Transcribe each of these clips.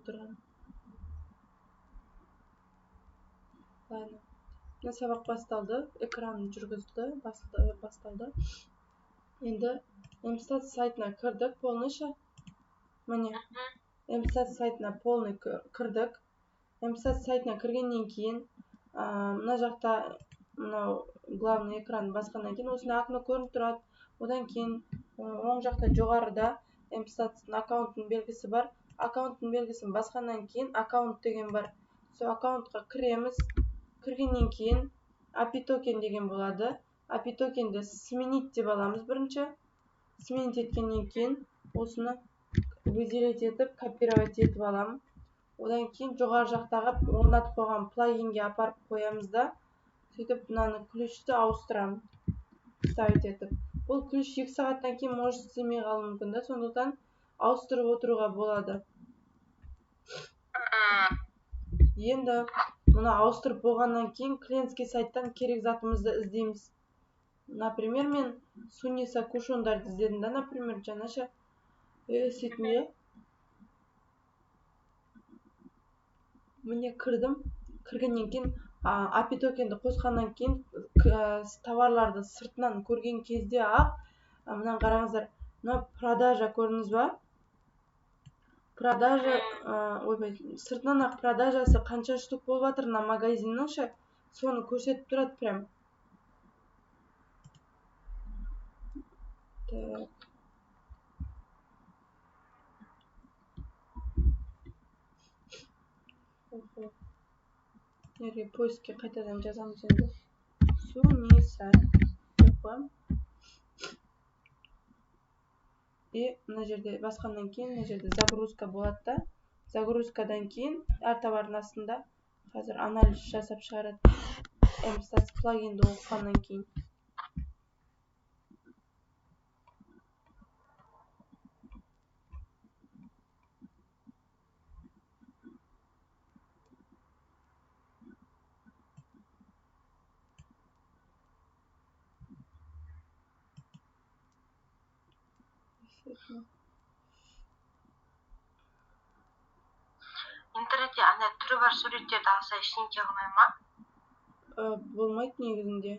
отырған. Ладно. Мына сабақ басталды. Экран жүргізді, басталды. Енді Мстат сайтына кірдік полныйша. Міне. Мстат сайтына полный кірдік. Мстат сайтына кіргеннен кейін мына жақта мынау главный экран басқаннан кейін осында окно көрініп тұрады. Одан кейін оң жақта жоғарыда Мстаттың аккаунттың белгісі бар. Аккаунттың белгісін басқаннан кейін аккаунт деген бар. Сол аккаунтқа кіреміз. Кіргеннен кейін API токен деген болады. API токенді сменить деп аламыз бірінші. Сменить еткеннен кейін осыны выделить етіп, копировать етіп аламын. Одан кейін жоғары жақтағы орнатып қойған плагинге апарып қоямыз да, сөйтіп мынаны ключті ауыстырамын. Ставить етіп. Бұл ключ 2 сағаттан кейін может істемей қалуы мүмкін да, сондықтан ауыстырып отыруға болады. Енді мұны ауыстырып болғаннан кейін клиентский сайттан керек затымызды іздейміз. Например, мен Суниса кушондарды іздедім да, например, жаңаша сөйтінде. Міне кірдім. Кіргеннен кейін API токенді қосқаннан кейін товарларды сыртынан көрген кезде ақ, мынаны қараңыздар, мына продажа көрдіңіз ба? Продажа, сыртынан ақ продажасы қанша штук болып жатыр мына магазиннің ше, соны көрсетіп тұрады прям. Так. Неге поискке қайтадан жазамыз енді. Суниса деп қоямын. И мына жерде басқаннан кейін мына жерде загрузка болады да. Загрузкадан кейін әр товардың астында қазір анализ жасап шығарады. Мстат плагинді оқығаннан кейін. Интернетте андай түрі бар суреттерді алса ештеңе қылмай ма? Болмайды негізінде.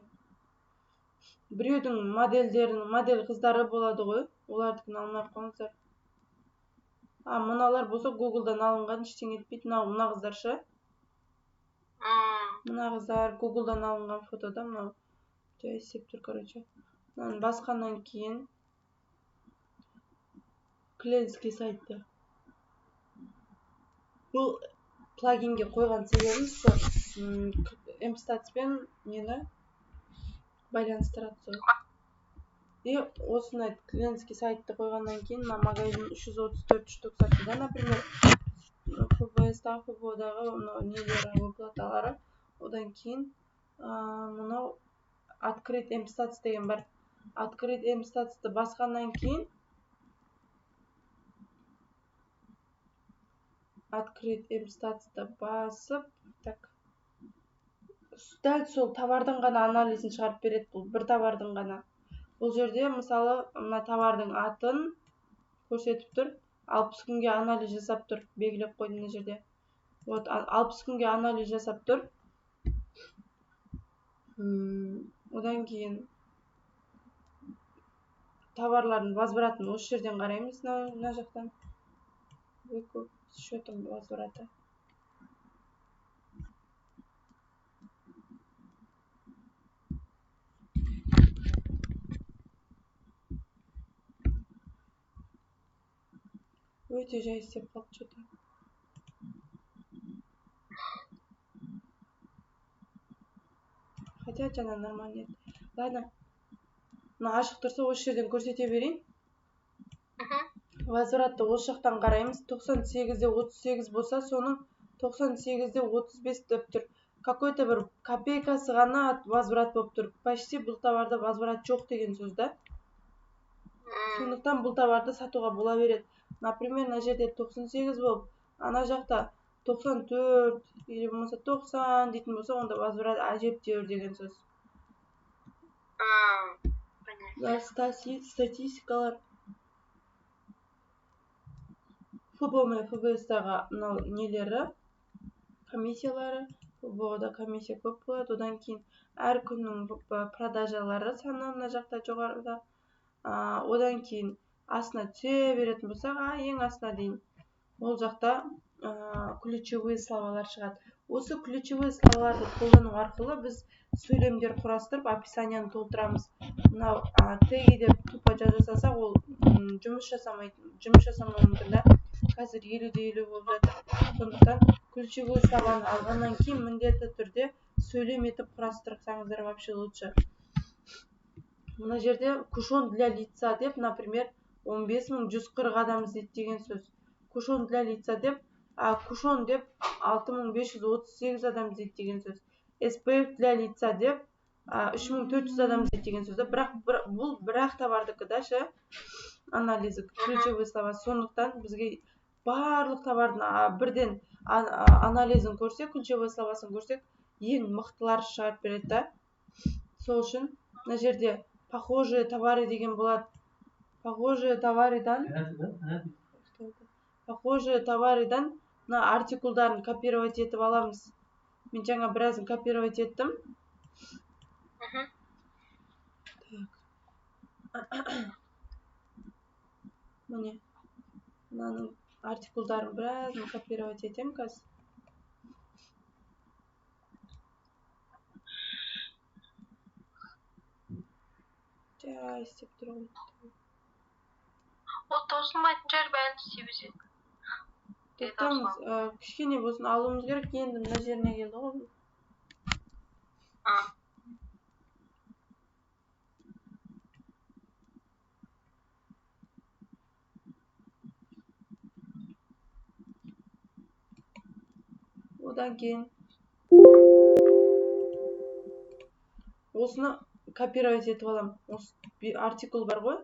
Біреудің модель қыздары болады ғой, олардікін алмай қойыңыздар. Мыналар болса Google-дан алынған, ештеңе етпейді. Мына қыздар ше? Мына қыздар Google-дан алынған фотода, мынау істеп тұр, короче. Мынаны басқаннан кейін клиентский сайтты. Бұл плагинге қойған себебіміз сол Мстатпен нені байланыстырады сол. И осындай клиентский сайтты қойғаннан кейін магазин 334 штук сатуда, например, ФБС-дағы, ФБО-дағы нелері, выплаталары. Одан кейін мынау открыть Мстатс деген бар. Открыть Мстатсты басқаннан кейін Открыть Мстатсты басып, так. Дәл сол товардың ғана анализін шығарып береді, бұл бір товардың ғана. Бұл жерде мысалы мына товардың атын көрсетіп тұр, 60 күнге анализ жасап тұр, белгілеп қойдым мына жерде. Вот 60 күнге анализ жасап тұр. Одан кейін товарлардың возвратын осы жерден қараймыз, мына жақтан. Выкуп счетом возврата. Өте жай істеп қалды что-то. Хотя жаңа нормально еді. Ладно. Мына ашық тұрса осы жерден көрсете берейін. Возвратты осы жақтан қараймыз. 98-де 38 болса, соның 98-де 35 деп тұр. Какой-то бір копейкасы ғана возврат болып тұр. Почти бұл товарда возврат жоқ деген сөз да. Сондықтан бұл товарды сатуға бола береді. Например, мына жерде 98 болып, ана жақта 94 или болмаса 90 дейтін болса, онда возврат әжептәуір деген сөз. Статистикалар. ФБО мен ФБС-тағы мынау нелері, комиссиялары, ФБО-да комиссия көп болады. Одан кейін әр күннің продажалары саны мына жақта жоғарыда. Одан кейін астына түсе беретін болсақ, ең астына дейін ол жақта ключевые словалар шығады. Осы ключевые словаларды қолдану арқылы біз сөйлемдер құрастырып, описанияны толтырамыз. Мынау теги деп тупо жаза салсақ, ол жұмыс жасамауы мүмкін да. Қазір 50-50 болып жатыр. Сондықтан ключевой слованы алғаннан кейін міндетті түрде сөйлем етіп құрастырсаңыздар вообще лучше. Мына жерде кушон для лица деп, например, 15140 адам іздейді деген сөз. Кушон для лица деп, кушон деп 6538 адам іздейді деген сөз. SPF для лица деп 3400 адам іздейді деген сөз. Бірақ бұл бір-ақ товардікі да ше, анализі, ключевой слова. Сондықтан бізге барлық товардың бірден анализін көрсек, ключевой словасын көрсек, ең мықтылар шығарып береді да. Сол үшін мына жерде похожие товары деген болады. Похожие товарыдан мына артикулдарын копировать етіп аламыз. Мен жаңа біразын копировать еттім. Міне, мынаның артикулдарын біразын копировать етем қазір. Жай істеп тұрмын. Ол таусылмайтын жер бәрін істеп Тоқтаңыз, кішкене болсын алуымыз керек, енді мына жеріне келді ғой. Одан кейін осыны копировать етіп алам. Осы артикул бар ғой?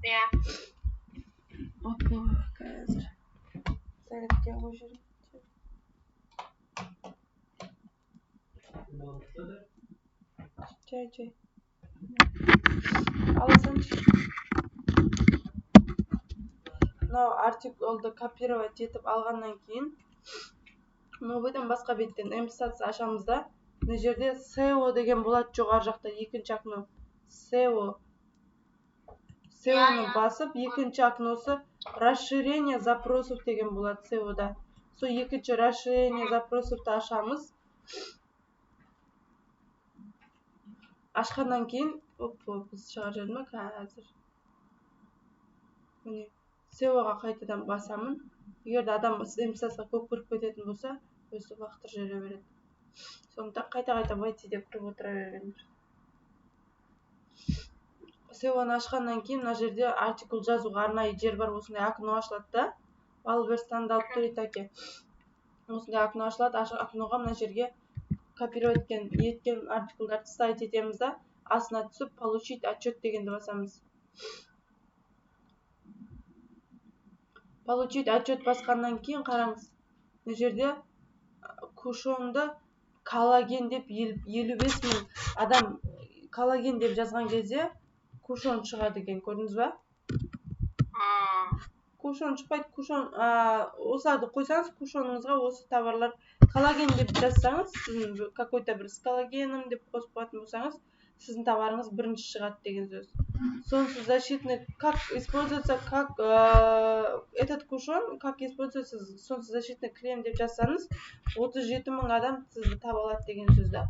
Иә. Опа, қазір. Сәлетке қой жүрім. Жай. Аласаңшы. Мынау артикулды копировать етіп алғаннан кейін новыйдан басқа беттен эмстатс ашамыз да. Мына жерде SEO деген болады жоғары жақта, екінші окно. SEO-ны басып, екінші окносы расширение запросов деген болады SEO-да. Сол екінші расширение запросовты ашамыз. Ашқаннан кейін, біз шығар жерді ме қазір. Міне, SEO-ға қайтадан басамын. Егерде адам эмстатсқа көп кіріп кететін болса, өзі лақтыр жүре береді. Сондықтан қайта войти деп кіріп отыра берген. SEO-ны ашқаннан кейін мына жерде артикул жазуға арнайы жер бар, осындай окно ашылады да. Балбер стандарт туритаке. Осындай окно ашылады, окноға мына жерге копировать еткен артикулдарды ставить етеміз да, астына түсіп получить отчет дегенді басамыз. Получить отчет басқаннан кейін қараңыз. Мына жерде кушонды коллаген деп 55 мың адам коллаген деп жазған кезде кушон шығады екен, көрдіңіз ба? Кушон шықпайды, кушон, осыларды қойсаңыз, кушоныңызға осы товарлар коллаген деп жазсаңыз, сіздің какой-то бір с коллагеном деп қосып қоятын болсаңыз, сіздің товарыңыз бірінші шығады деген сөз. Солнцезащитный, как используется, как этот кушон, как используется солнцезащитный крем деп жазсаңыз, 37 мың адам сізді таба алады деген сөзді.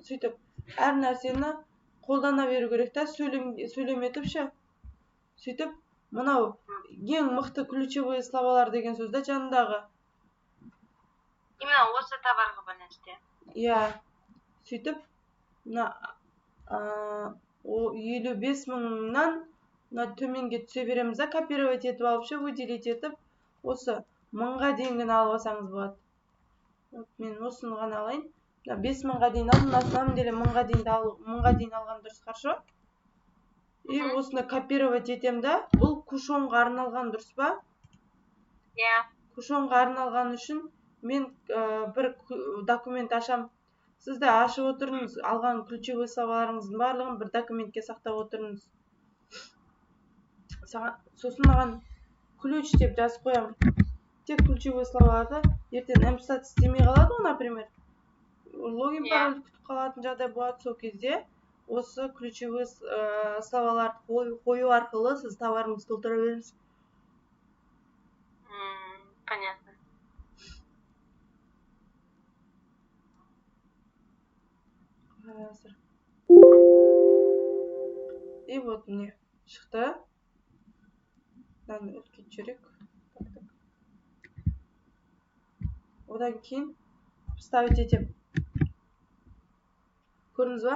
Сөйтіп, әр нәрсені қолдана беру керек та, сөйлем етіп ше. Сөйтіп, мынау ең мықты ключевые словалар деген сөзді жанындағы. Именно осы товарға байланысты. Иә. Сөйтіп, 55 мыңнан төменге түсе береміз да, копировать етіп алып ше, выделить етіп, осы мыңға дейінгіні алып алсаңыз болады. Мен осыны ғана алайын. 5 мыңға дейін алдым, на самом деле мыңға дейін алған дұрыс, хорошо? И осыны копировать етем да, бұл кушонға арналған дұрыс ба? Иә. Кушонға арналған үшін мен бір документ ашам. Сізді ашып отырыңыз, алған ключевой словаларыңыздың барлығын бір документке сақтап отырыңыз. сосын маған ключ деп жазып қоямын. Тек ключевой словаларды ертең эмстат істемей қалады ғой, например. Логин пароль күтіп қалатын жағдай болады, сол кезде осы ключевой словаларды қою арқылы сіз товарыңызды толтыра бересіз. Понятно. И вот мне шықты. Мынаны үлкейтіп жіберейік. Одан кейін вставить етемін. Көрдіңіз ба?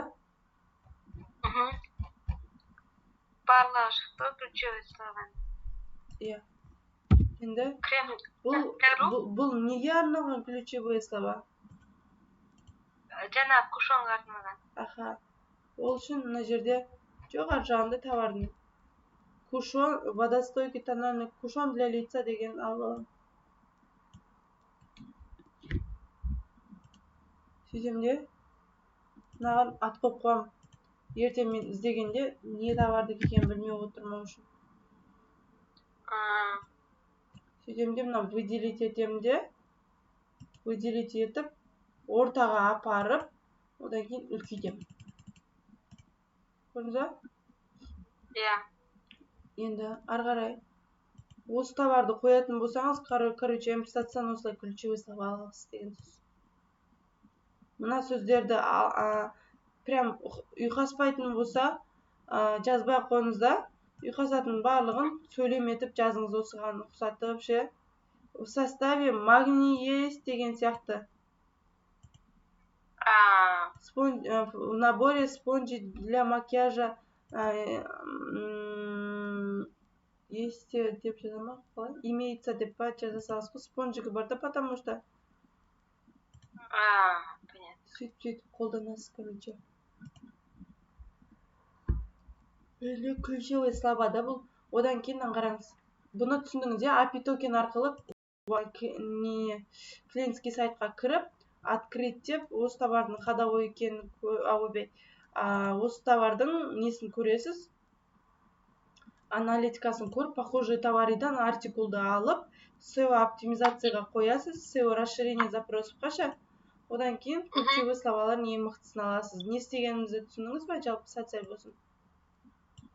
Барлығы шықты, ключевой слованы. Иә. Енді Крем. бұл неге арналған ключевой слова? Жаңа кушонға арналған. Аха. Ол үшін мына жерде жоғары жағында товардың. Кушон, водостойкий тональный кушон для лица деген алып. Сөйтемде мынаған ат қойып қоямын. Ертең мен іздегенде не товарды екенін білмей отырмау үшін. Сөйтемде мына выделить етемде. Выделить етіп, ортаға апарып, одан кейін үлкейтемін. Көрдіңіз ба? Иә. Енді ары қарай осы товарды қоятын болсаңыз, короче, эмстаттан осылай ключевой слова аласыз деген сөз. Мына сөздерді прям ұйқаспайтын болса, жазбай қойыңызда, ұйқасатын барлығын сөйлем етіп жазыңыз, осыған ұқсатып ше. В составе магний есть деген сияқты. В наборе спонжи для макияжа есть деп жаза ма? Имеется деп па жаза саласыз ғой. Спонжигі бар да, потому что сөйтіп қолданасыз, короче. Енді ключевой слова да бұл. Одан кейін қараңыз. Бұны түсіндіңіз, API токен арқылы клиентский сайтқа кіріп, открыть деп, осы товардың ходовой екенін, осы товардың несін көресіз, аналитикасын көріп, похожий товаридан артикулды алып, SEO оптимизацияға қоясыз, SEO расширение запросов қаша, одан кейін ключевой словаларын ең мықтысын аласыз. Не істегеніңізді түсіндіңіз ба, жалпы сәт болсын?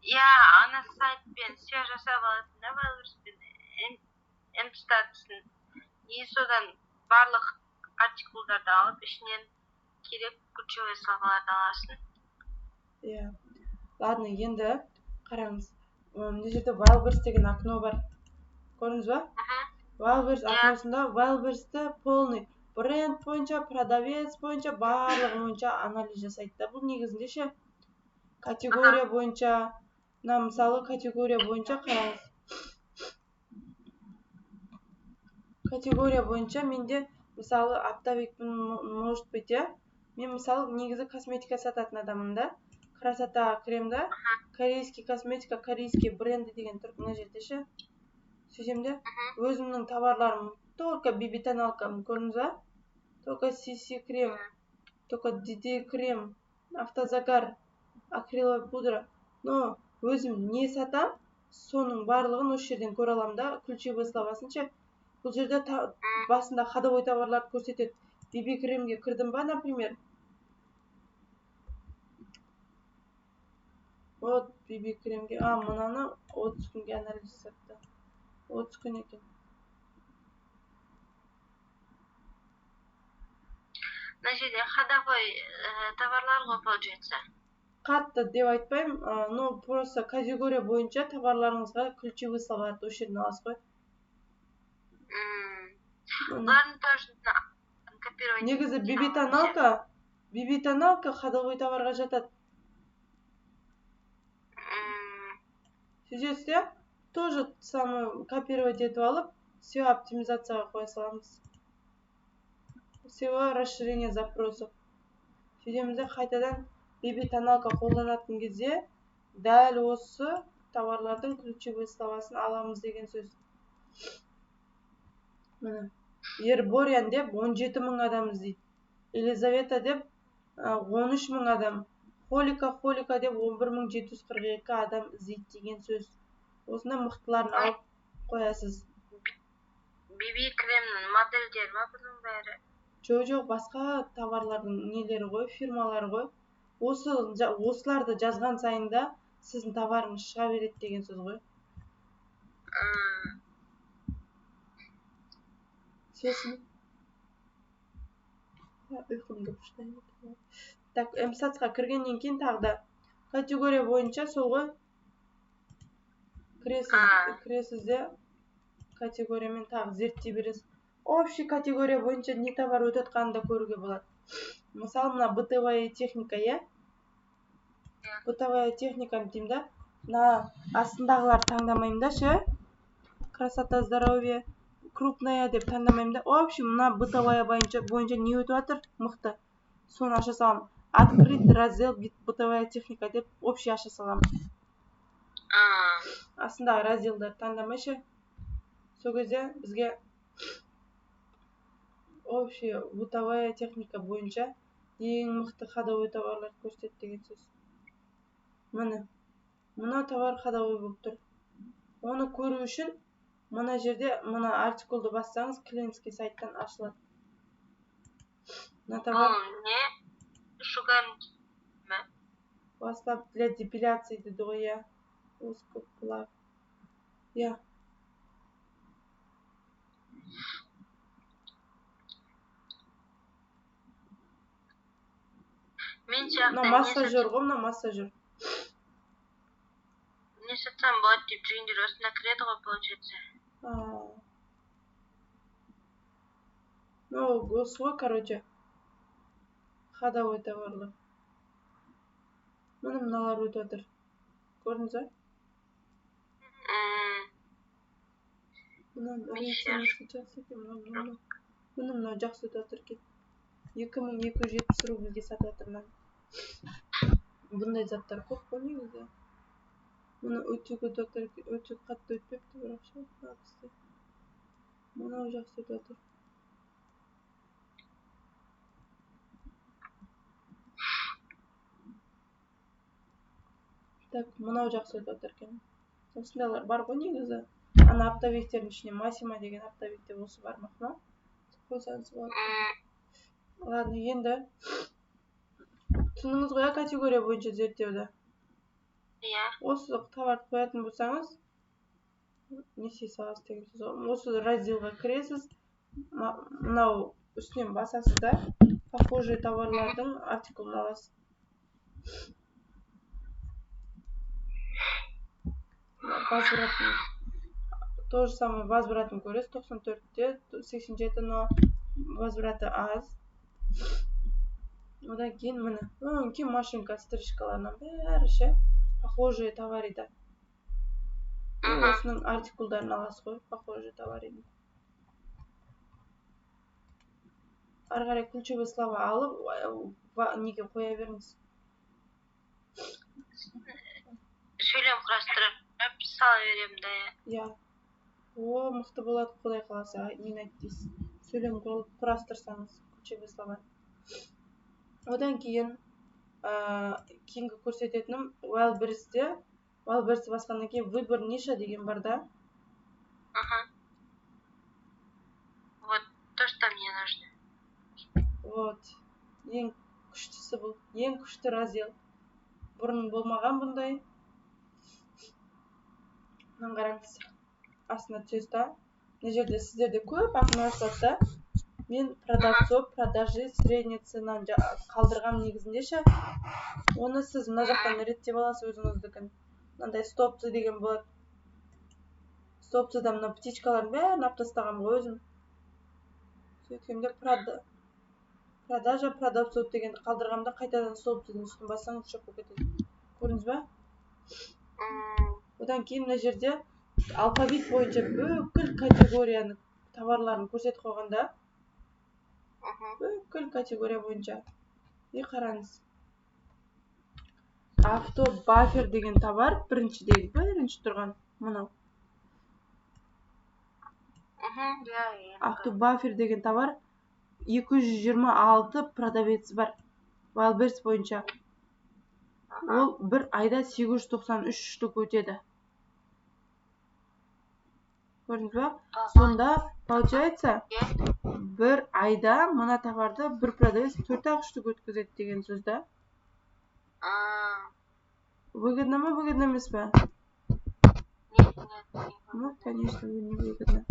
Иә, ана сайтпен SEO жасап алатын да, Wildberries-пен эмстатсын. И содан барлық артикулдарды алып, ішінен керек ключевой словаларды аласың. Иә. Ладно, енді қараңыз. Мына жерде Wildberries деген окно бар. Көрдіңіз ба? Wildberries окносында Wildberries-ті полный бренд бойынша, продавец бойынша, барлығы бойынша анализ жасайды да. Бұл негізінде ше категория бойынша, мысалы категория бойынша қараңыз. Категория бойынша менде мысалы оптовикпін, может быть, мен мысалы негізі косметика сататын адамым да. Красота кремда, корейский косметика, корейский бренді деген тұр мына жерде ше. Сөйтемде өзімнің товарларым только BB-тоналкам, көрдіңіз ба? Только CC крем, только DD крем, автозагар, акриловая пудра. Но өзім не сатам, соның барлығын осы жерден көре аламын да, ключевой словасын ше. Бұл жерде басында ходовой товарларды көрсетеді. BB кремге кірдім ба, например. Вот BB кремге, мынаны 30 күнге анализ жасатты. 30 күн екен. Мына жерде ходовой товарлар ғой, получается. Қатты деп айтпаймын, но просто категория бойынша товарларыңызға ключевой словаларды осы жерден аласыз ғой. Бұларын тоже копировать. Негізі BB-тоналка ходовой товарға жатады. Сөйтесіз, тоже самый копировать етіп алып, SEO оптимизацияға қоя саламыз. SEO расширение запросов. Сөйтемізде қайтадан BB-тоналка қолданатын кезде дәл осы товарлардың ключевой словасын аламыз деген сөз. Міне. Ербориан деп 17 мың адам іздейді. Елизавета деп 13 мың адам. Холика деп 11.742 адам іздейді деген сөз. осындай мықтыларын алып қоясыз. BB кремнің модельдері ма бұның бәрі? Жоқ, басқа товарлардың нелері ғой, фирмалары ғой. Осыларды жазған сайында сіздің товарыңыз шыға береді деген сөз ғой. Сосын ұйқым келіп жатыр. Так, МСАЦқа кіргеннен кейін тағы да категория бойынша сол ғой. Кіресіз де категориямен тағы зерттей бересіз. Общий категория бойынша не товар өтіп жатқанын да көруге болады. Мысалы, мына бытовая техника, иә? Бытовая техниканы деймін да. Мына астындағылар таңдамаймын да, ше? Красота, здоровье, крупная деп таңдамаймын да. В общем, мына бытовая бойынша не өтіп жатыр? Мықты. Соны аша салам. Открыт раздел бытовая техника деп общий аша салам. Астындағы разделдарды таңдамайшы. Сол кезде бізге общий бытовая техника бойынша ең мықты ходовой товарлар көрсетеді деген сөз. Міне. Мына товар ходовой болып тұр. Оны көру үшін мына жерде мына артиклды бассаңыз клиентский сайттан ашылады. Бұл не? Шугар ма? Бастап для депиляции деді ғой, я. Ускоплав. Я. Мен сияқты мына массажер ғой, мына массажер. Не сатсам болады деп жүргендер осында кіреді ғой, получается. Осы ғой, короче. Ходовой товарлар. Міне мыналар өтіп жатыр. Көрдіңіз ба? Мына жақсы өтіп жатыр екен. 2270 рубльге сатып жатырмын. Бұндай заттар көп қой негізі. Мына өте қатты өтпепті бірақ ше. Мынау жақсы өтіп жатыр. Так, мынау жақсы өтіп жатыр екен. Осындайлар бар ғой негізі. Ана оптовиктердің ішіне Масима деген оптовикте осы бармақ ма? Қойсаңыз болады. Ладно, енді түсіндіңіз ғой категория бойынша зерттеуді. Иә. Осы товарды қоятын болсаңыз, несие саласы деген сөз. Осы разделға кіресіз, мынау үстінен басасыз да, похожие товарлардың артиклын аласыз. Возвратный. То же самое возвратный көресіз, 94-те, 87-те, но возвраты аз. Одан кейін міне. Кейін машинка стрижкаларынан бәрі ше. Похожие товарида. Осының артиклдарын аласыз ғой, похожие товарида. Ары қарай ключевые слова алып, неге қоя беріңіз. Сөйлем құрастырып сала беремін да. Я. Мықты болады, Құдай қаласа, мен айтты. Сөйлем құрастырсаңыз, ключевые слова. Одан кейін кейінгі көрсететінім Wildberries'те, Wildberries'ті басқаннан кейін выбор ниша деген бар да. Вот то, что мне нужно. Вот. Ең күштісі бұл. Ең күшті раздел. Бұрын болмаған бұндай. Мынаны қараңыз. Астына түсесіз да. Мына жерде сіздерде көп ақынар сатса, мен продавцов, продажи, средний ценаны қалдырғам негізінде ше. Оны сіз мына жақтан реттеп аласыз өзіңіздікін. Мынандай стопцы деген болады. Стопцыда мына птичкалардың бәрін алып тастағам ғой өзім. Сөйткенде продажа, продавцов дегенді қалдырғамда қайтадан стопцыдың үстін бассаңыз жоқ болып кетеді. Көрдіңіз ба? Одан кейін мына жерде алфавит бойынша бүкіл категорияны товарларын көрсетіп қойғанда, бүкіл категория бойынша. Қараңыз. Автобафер деген товар бірінші тұрған. Мынау. Автобафер деген товар 226 продавец бар. Wildberries бойынша. Ол бір айда 893 штук өтеді. Көрдіңіз ба? Сонда получается бір айда мына товарды бір продавец 4-ақ штук өткізеді деген сөз да. Выгодно ма, выгодно емес па? Ну, конечно, не выгодно.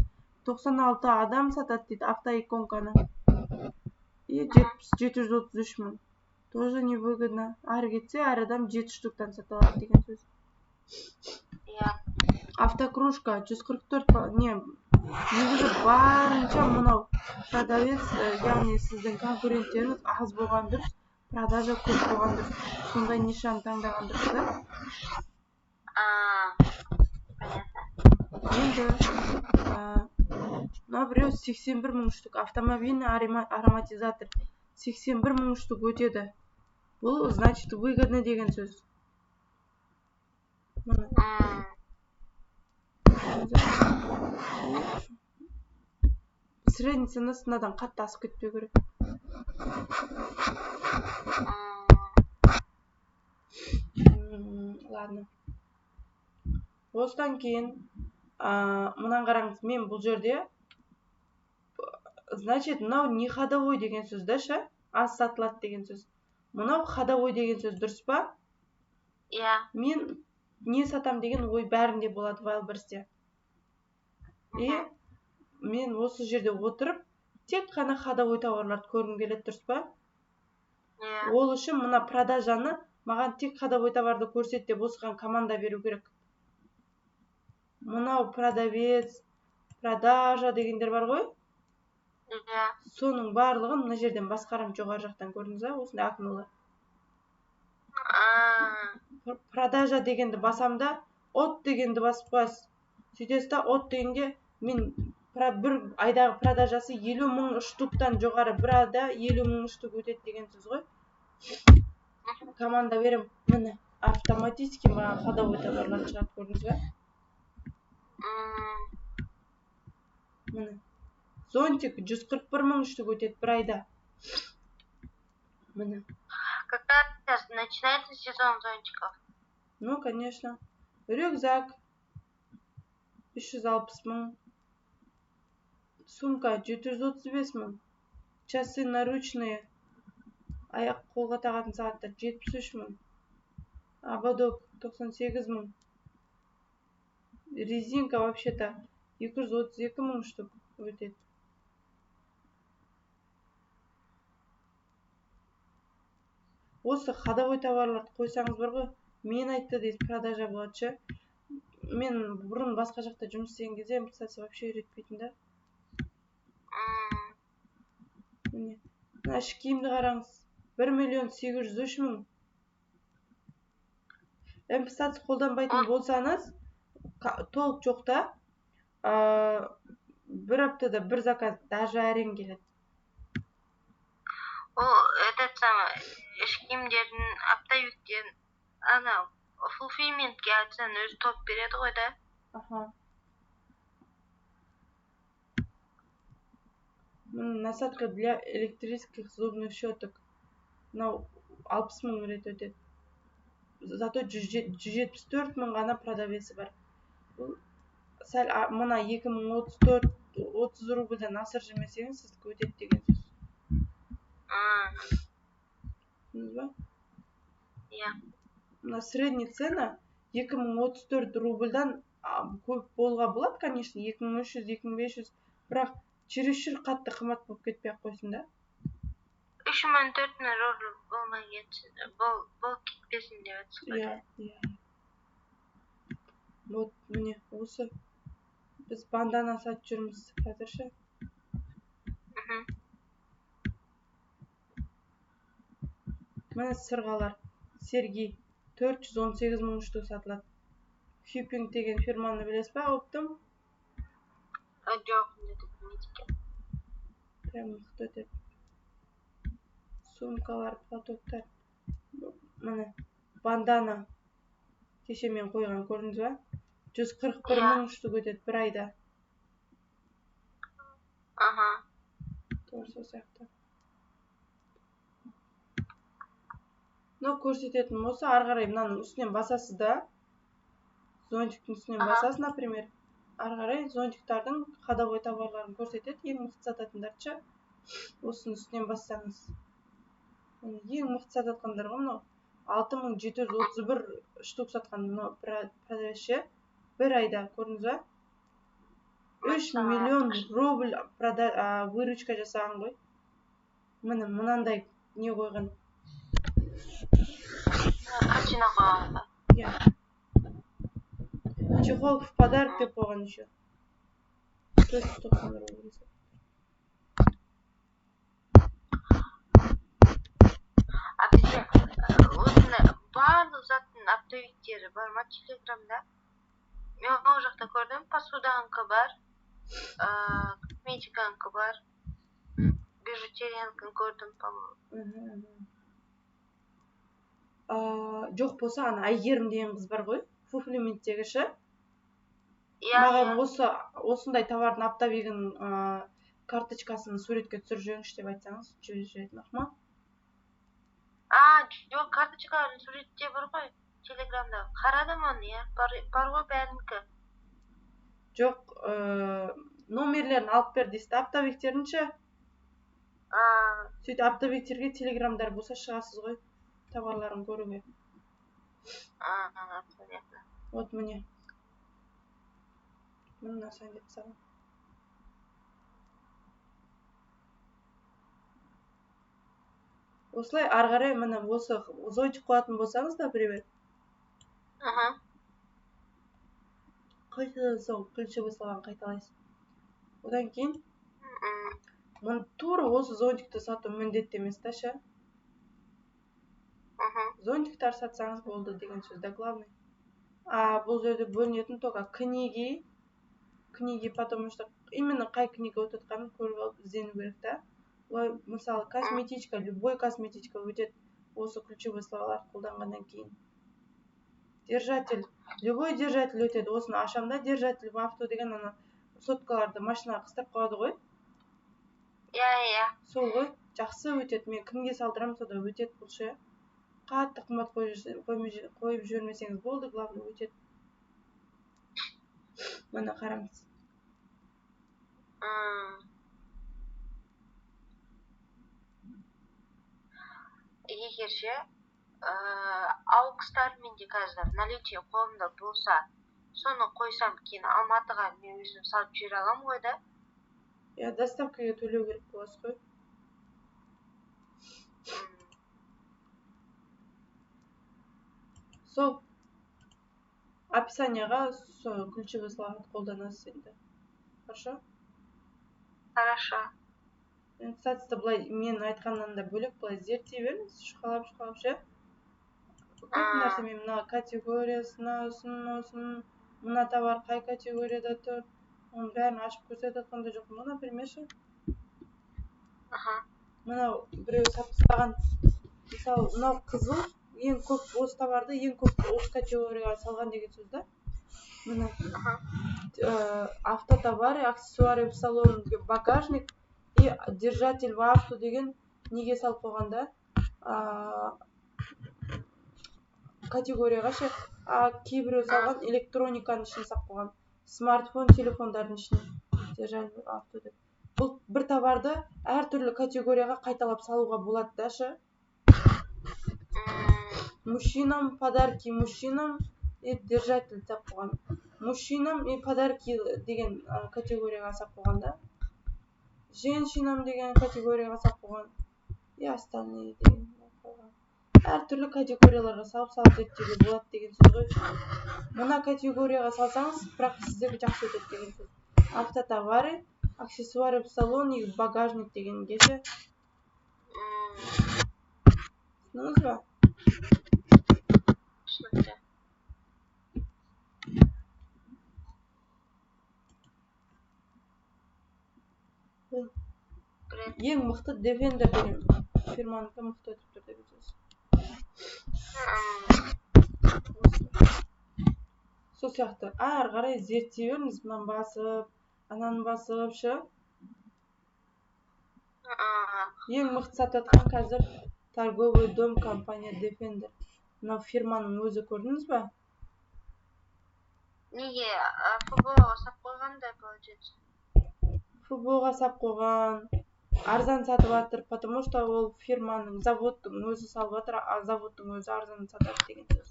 96 адам сатады дейді автоиконканы. И 733 мың. Тоже не выгодно. Ары кетсе, әр адам 7 штуктан сата алады деген сөз. Автокружка 144 не, негізі барынша мынау продавец, яғни сіздің конкуренттеріңіз аз болған дұрыс, продажа көп болған дұрыс. Сондай нишаны таңдаған дұрыс да? Енді мына біреу 81 мың штук автомобильный ароматизатор 81 мың штук өтеді. Бұл значит выгодно деген сөз. Средний ценасынан қатты асып кетпеу керек. Ладно. Осыдан кейін мынаны қараңыз, мен бұл жерде значит, мынау не ходовой деген сөз да ше? Аз сатылады деген сөз. Мынау ходовой деген сөз дұрыс па? Мен не сатам деген ой бәрінде болады Wildberriesте. И мен осы жерде отырып, тек қана ходовой товарларды көргім келеді, дұрыс па? Ол үшін мына продажаны маған тек ходовой товарды көрсет деп осыған команда беру керек. Мынау продавец, продажа дегендер бар ғой? Соның барлығын мына жерден басқарам, жоғары жақтан көрдіңіз ба? Осындай окнулы. Продажа дегенді басамда, от дегенді басып қоясыз. Сөйтесіз да, от дегенде мен бір айдағы продажасы 50 мың штуктан жоғары, бір айда 50 мың штук өтеді деген сөз ғой. Команда берем, міне, автоматически маған ходовой товарлар шығады, көрдіңіз ба? Міне. Зонтик 141 мың штук өтеді бір айда. Міне. Когда начинается сезон зонтиков? Ну, конечно. Рюкзак 360 мың. Сумка 735 мың. Часы наручные. Аяқ қолға тағатын сағаттар 73 мың. Ободок 98 мың. Резинка вообще-то 232 мың штук өтеді. Осы ходовой товарларды қойсаңыз бар ғой, мен айтты дейді, продажа болады ше. Мен бұрын басқа жақта жұмыс істеген кезде эмпатиясы вообще үйретпейтін да. Міне, мына ішкі киімді қараңыз. 1.803 мың. Эмпатиясы қолданбайтын болсаңыз, толық жоқ та, бір аптада бір заказ даже әрең келеді. Этот самый ішкі киімдердің оптовиктен ана fulfillmentке айтсаң өзі топ береді ғой да. Насадка для электрических зубных щеток. Мынау 60 мың рет өтеді. Зато 174 мың ғана продавесі бар. Сәл мына 2034-30 рубльден асыр жемесеңіз, сіздікі өтеді деген сөз. Түсіндіңіз ба? Мына средний цена 2034 рубльдан көп болға болады, конечно, 2300-2500, бірақ чересчур қатты қымбат болып кетпей қойсын да. 3400 рубль болмай кетсін, бол кетпесін деп айтсыз ғой. Вот, міне, осы біз бандана сатып жүрміз қазірше. Міне сырғалар. Сергей 418 мың штук сатылады. Хиппинг деген фирманы білесіз ба, оптым? Жоқ, білмейді екен. Прям мықты өтеді. Сумкалар, платоктар. Міне, бандана. Кеше мен қойған, көрдіңіз ба? 141 мың штук өтеді бір айда. Тоже сияқты. Но көрсететін болса, ары қарай мынаның үстінен басасыз да. Зонтиктің үстінен басасыз, например. ары қарай зонтиктардың ходовой товарларын көрсетеді. Ең мықты сататындаршы осының үстінен бассаңыз. Ең мықты сататқандар ғой мынау. 6731 штук сатқан мынау продавец бір айда, көрдіңіз ба? 3 миллион рубль выручка жасаған ғой. Міне мынандай не қойған. Картина қойған. Иә. Чехол в подарок деп қойған еще. 390 рубль. А бізде осындай барлық заттың оптовиктері бар ма Телеграмда? Мен ол жақта көрдім, посуданка бар, косметиканка бар, бижутериянканы көрдім, по-моему. Жоқ болса, ана Әйгерім деген қыз бар ғой, Фуфлименттегі ше. Маған осындай товардың оптовигін карточкасын суретке түсіріп жіберіңізші деп айтсаңыз, жіберетін ақма. Жоқ, карточкалардың суретте бар ғой, Телеграмда. Қарадым оны, иә, бар ғой бәрінікі. Жоқ, номерлерін алып бер дейсіз, оптовиктерін ше. Сөйтіп оптовиктерге Телеграмдар болса шығасыз ғой, товарларын көруге. Понятно. Вот міне. Мына сан деп саған. Осылай ары қарай міне осы зонтик қоятын болсаңыз, например. Қайтадан соң ключевой слованы қайталайсыз. Одан кейін мұны тура осы зонтикті сату міндетті емес та ше. Зонтиктар сатсаңыз болды деген сөз, да, главный. Бұл жерде бөлінетін только книги, потому что именно қай книга өтетқанын көріп алып іздену керек та. Мысалы, косметичка, любой косметичка өтеді осы ключевой словаларды қолданғаннан кейін. Держатель, любой держатель өтеді. Осыны ашамда держатель в авто деген ана соткаларды машинаға қыстырып қояды ғой. Иә. Сол ғой, жақсы өтеді. Мен кімге салдырам, сода өтеді бұл ше. Қатты қымбат қойып жүрмесеңіз болды, главный өтеді. Мына қараңыз. Егер ше, ауқыстар менде қазір наличие қолымда болса, соны қойсам кейін Алматыға мен өзім салып жібере аламын ғой да? Иә, доставкаға төлеу керек боласыз ғой. Сол описанияға ключевой словарды қолданасыз енді. Хорошо? Хорошо. Сатысты былай мен айтқаннан да бөлек былай зерттей беріңіз, шұқалап ше. Көп нәрсе мен мына категориясын, мына товар қай категорияда тұр, оның бәрін ашып көрсетіп жатқанда жоқпын ғой, например ше. Мынау біреу сатпаған, мысалы, мынау қызыл, ең көп осы товарды ең көп осы категорияға салған деген сөз да. Мына автотовары, аксессуары в салон, багажник и держатель в авто деген неге салып қойғанда категорияға ше, кейбіреу салған электрониканың ішіне салып қойған, смартфон, телефондардың ішіне держатель в авто деп. Бұл бір товарды әртүрлі категорияға қайталап салуға болады да ше. Мужчинам подарки мужчинам и держатель салып қойған. Мужчинам и подарки деген категорияға салып қойған да. Женщинам деген категорияға салып қойған. И остальные деген қойған. Әртүрлі категорияларға салып зерттеуге болады деген сөз ғой. Мына категорияға салсаңыз, бірақ сіздерге жақсы өтеді деген сөз. Автотовары, аксессуары в салон и багажник дегенге ше. Түсініңіз ба? Түсінікті. Ең мықты Defender деген фирманікі мықты өтіп тұр деген сөз. Сол сияқты ары қарай зерттей беріңіз, мынаны басып, ананы басып ше. Ең мықты сатып жатқан қазір торговый дом компания Defender. Мына фирманың өзі көрдіңіз ба? неге фбоға сап қойғанда получается? фбоға сап қойған, арзан сатып жатыр, потому что ол фирманың, заводтың өзі салып жатыр, а заводтың өзі арзан сатады деген сөз.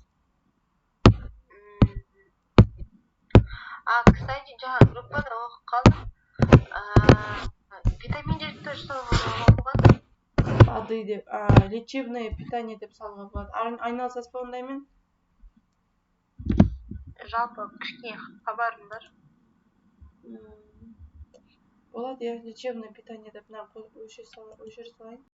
Кстати, жаңа группада оқып қалдым. Витаминдерді тоже салуға болады. Ады деп, лечебное питание деп салуға болады. Айналысасыз ба ондаймен? Жалпы кішкене хабарым бар. Болады, иә, лечебное питание деп өшір салайын.